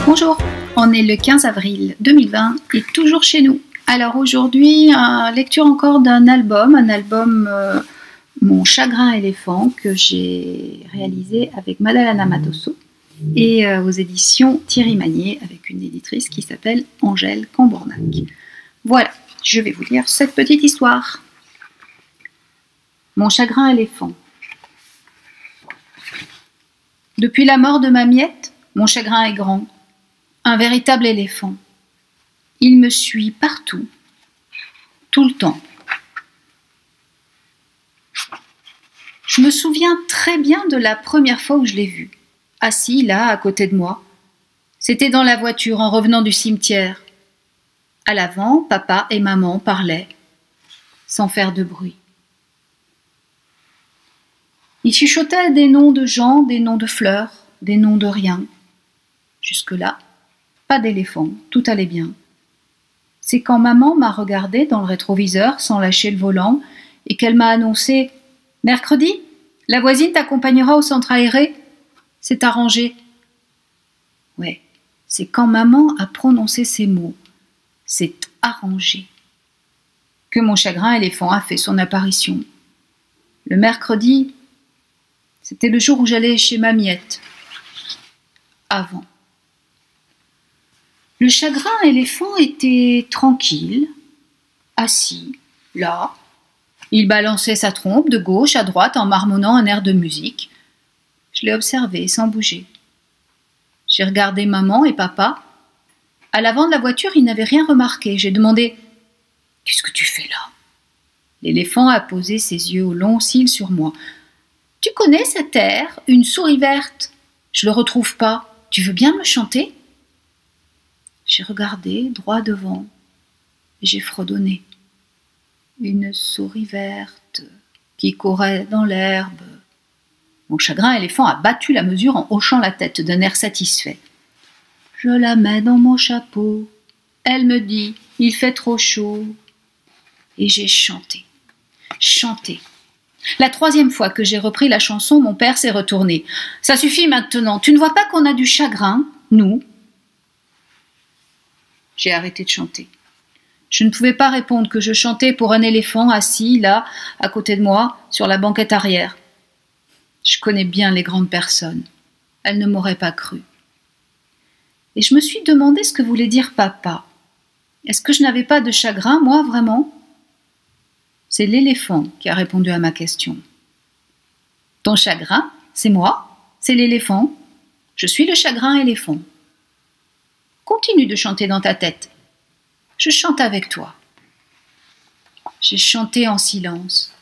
Bonjour, on est le 15 avril 2020 et toujours chez nous. Alors aujourd'hui, lecture encore d'un album, Mon chagrin éléphant que j'ai réalisé avec Madalena Matosso et aux éditions Thierry Magnier avec une éditrice qui s'appelle Angèle Cambournac. Voilà, je vais vous lire cette petite histoire. Mon chagrin éléphant. Depuis la mort de ma miette, mon chagrin est grand. Un véritable éléphant. Il me suit partout, tout le temps. Je me souviens très bien de la première fois où je l'ai vu, assis là, à côté de moi. C'était dans la voiture en revenant du cimetière. À l'avant, papa et maman parlaient, sans faire de bruit. Ils chuchotaient des noms de gens, des noms de fleurs, des noms de rien. Jusque-là, pas d'éléphant, tout allait bien. C'est quand maman m'a regardé dans le rétroviseur sans lâcher le volant et qu'elle m'a annoncé « Mercredi, la voisine t'accompagnera au centre aéré. C'est arrangé. » Ouais, c'est quand maman a prononcé ces mots. C'est arrangé. Que mon chagrin éléphant a fait son apparition. Le mercredi, c'était le jour où j'allais chez ma miette. Avant. Le chagrin éléphant était tranquille, assis, là. Il balançait sa trompe de gauche à droite en marmonnant un air de musique. Je l'ai observé sans bouger. J'ai regardé maman et papa. À l'avant de la voiture, ils n'avaient rien remarqué. J'ai demandé « Qu'est-ce que tu fais là ?» L'éléphant a posé ses yeux aux longs cils sur moi. « Tu connais cet air, une souris verte? Je le retrouve pas. Tu veux bien me chanter ?» J'ai regardé droit devant et j'ai fredonné. Une souris verte qui courait dans l'herbe. Mon chagrin éléphant a battu la mesure en hochant la tête d'un air satisfait. Je la mets dans mon chapeau. Elle me dit, il fait trop chaud. Et j'ai chanté. Chanté. La troisième fois que j'ai repris la chanson, mon père s'est retourné. Ça suffit maintenant. Tu ne vois pas qu'on a du chagrin, nous? J'ai arrêté de chanter. Je ne pouvais pas répondre que je chantais pour un éléphant assis, là, à côté de moi, sur la banquette arrière. Je connais bien les grandes personnes. Elles ne m'auraient pas cru. Et je me suis demandé ce que voulait dire papa. Est-ce que je n'avais pas de chagrin, moi, vraiment? C'est l'éléphant qui a répondu à ma question. Ton chagrin, c'est moi, c'est l'éléphant. Je suis le chagrin éléphant. Continue de chanter dans ta tête. Je chante avec toi. J'ai chanté en silence.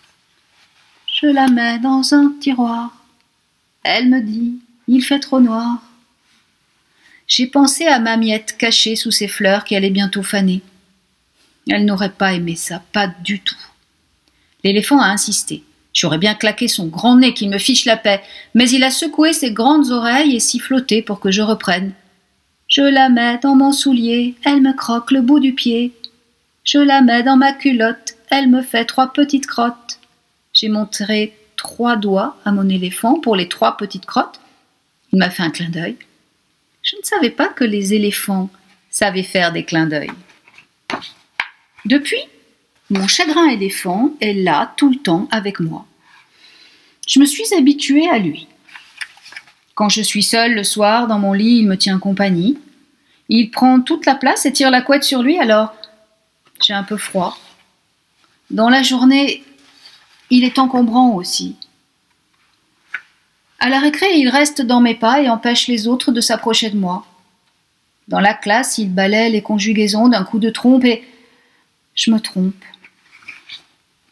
Je la mets dans un tiroir. Elle me dit, il fait trop noir. J'ai pensé à ma miette cachée sous ses fleurs qui allait bientôt faner. Elle n'aurait pas aimé ça, pas du tout. L'éléphant a insisté. J'aurais bien claqué son grand nez qu'il me fiche la paix, mais il a secoué ses grandes oreilles et siffloté pour que je reprenne. Je la mets dans mon soulier, elle me croque le bout du pied. Je la mets dans ma culotte, elle me fait 3 petites crottes. J'ai montré 3 doigts à mon éléphant pour les 3 petites crottes. Il m'a fait un clin d'œil. Je ne savais pas que les éléphants savaient faire des clins d'œil. Depuis, mon chagrin éléphant est là tout le temps avec moi. Je me suis habituée à lui. Quand je suis seule le soir dans mon lit, il me tient compagnie. Il prend toute la place et tire la couette sur lui, alors j'ai un peu froid. Dans la journée, il est encombrant aussi. À la récré, il reste dans mes pas et empêche les autres de s'approcher de moi. Dans la classe, il balaie les conjugaisons d'un coup de trompe et je me trompe.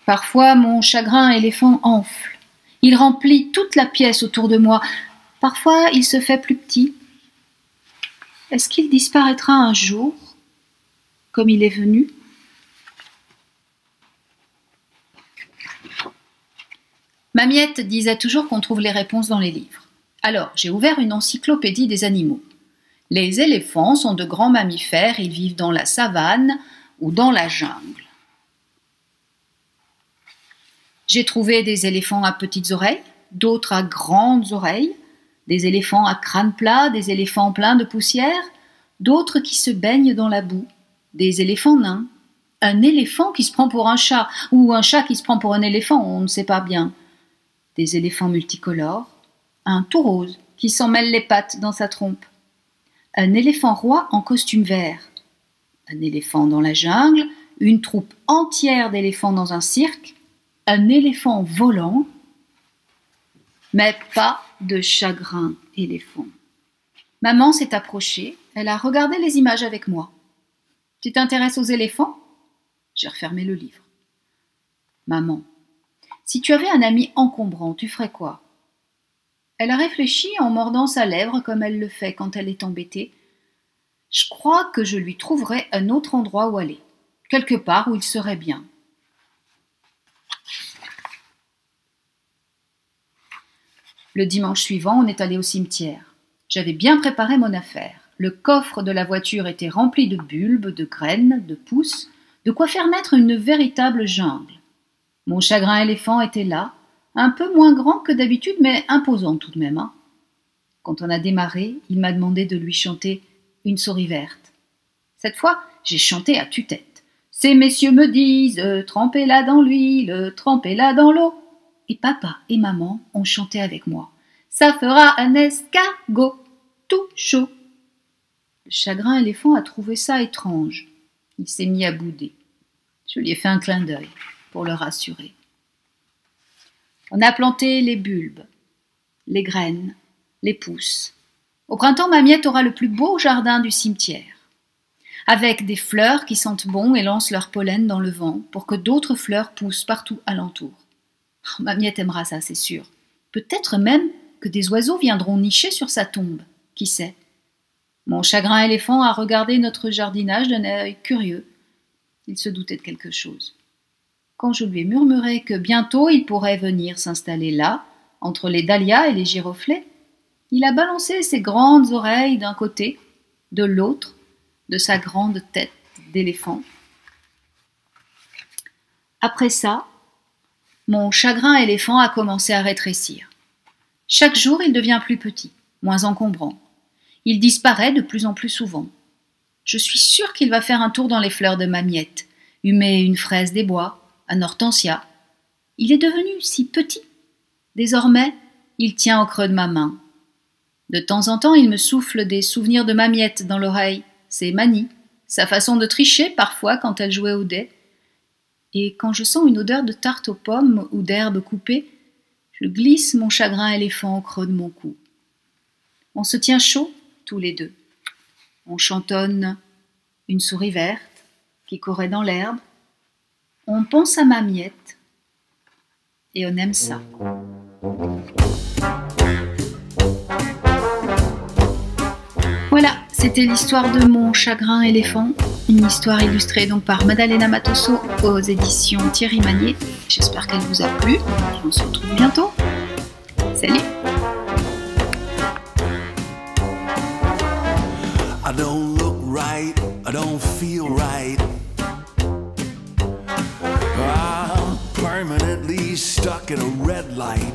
Parfois, mon chagrin éléphant enfle. Il remplit toute la pièce autour de moi. Parfois, il se fait plus petit. Est-ce qu'il disparaîtra un jour, comme il est venu? Ma miette disait toujours qu'on trouve les réponses dans les livres. Alors, j'ai ouvert une encyclopédie des animaux. Les éléphants sont de grands mammifères, ils vivent dans la savane ou dans la jungle. J'ai trouvé des éléphants à petites oreilles, d'autres à grandes oreilles, des éléphants à crâne plat, des éléphants pleins de poussière, d'autres qui se baignent dans la boue, des éléphants nains, un éléphant qui se prend pour un chat, ou un chat qui se prend pour un éléphant, on ne sait pas bien, des éléphants multicolores, un tout rose qui s'en mêle les pattes dans sa trompe, un éléphant roi en costume vert, un éléphant dans la jungle, une troupe entière d'éléphants dans un cirque, un éléphant volant, mais pas de chagrin éléphant. Maman s'est approchée, elle a regardé les images avec moi. « Tu t'intéresses aux éléphants ?» J'ai refermé le livre. « Maman, si tu avais un ami encombrant, tu ferais quoi ?» Elle a réfléchi en mordant sa lèvre comme elle le fait quand elle est embêtée. « Je crois que je lui trouverais un autre endroit où aller, quelque part où il serait bien. » Le dimanche suivant, on est allé au cimetière. J'avais bien préparé mon affaire. Le coffre de la voiture était rempli de bulbes, de graines, de pousses, de quoi faire naître une véritable jungle. Mon chagrin éléphant était là, un peu moins grand que d'habitude, mais imposant tout de même. Quand on a démarré, il m'a demandé de lui chanter « Une souris verte ». Cette fois, j'ai chanté à tue-tête. « Ces messieurs me disent, trempez-la dans l'huile, trempez-la dans l'eau ». Et papa et maman ont chanté avec moi. « Ça fera un escargot, tout chaud ». Le chagrin éléphant a trouvé ça étrange. Il s'est mis à bouder. Je lui ai fait un clin d'œil pour le rassurer. On a planté les bulbes, les graines, les pousses. Au printemps, ma miette aura le plus beau jardin du cimetière, avec des fleurs qui sentent bon et lancent leur pollen dans le vent pour que d'autres fleurs poussent partout alentour. Oh, ma miette aimera ça, c'est sûr. Peut-être même que des oiseaux viendront nicher sur sa tombe. Qui sait? Mon chagrin éléphant a regardé notre jardinage d'un œil curieux. Il se doutait de quelque chose. Quand je lui ai murmuré que bientôt il pourrait venir s'installer là, entre les dahlias et les giroflées, il a balancé ses grandes oreilles d'un côté, de l'autre, de sa grande tête d'éléphant. Après ça, mon chagrin éléphant a commencé à rétrécir. Chaque jour, il devient plus petit, moins encombrant. Il disparaît de plus en plus souvent. Je suis sûre qu'il va faire un tour dans les fleurs de ma miette, humer une fraise des bois, un hortensia. Il est devenu si petit. Désormais, il tient au creux de ma main. De temps en temps, il me souffle des souvenirs de ma miette dans l'oreille, ses manies, sa façon de tricher parfois quand elle jouait au dé. Et quand je sens une odeur de tarte aux pommes ou d'herbe coupée, je glisse mon chagrin éléphant au creux de mon cou. On se tient chaud, tous les deux. On chantonne une souris verte qui courait dans l'herbe. On pense à ma miette et on aime ça. Voilà, c'était l'histoire de mon chagrin éléphant, une histoire illustrée donc par Maddalena Matosso aux éditions Thierry Magnier. J'espère qu'elle vous a plu. On se retrouve bientôt. Salut! I don't look right, I don't feel right. I'm permanently stuck in a red light.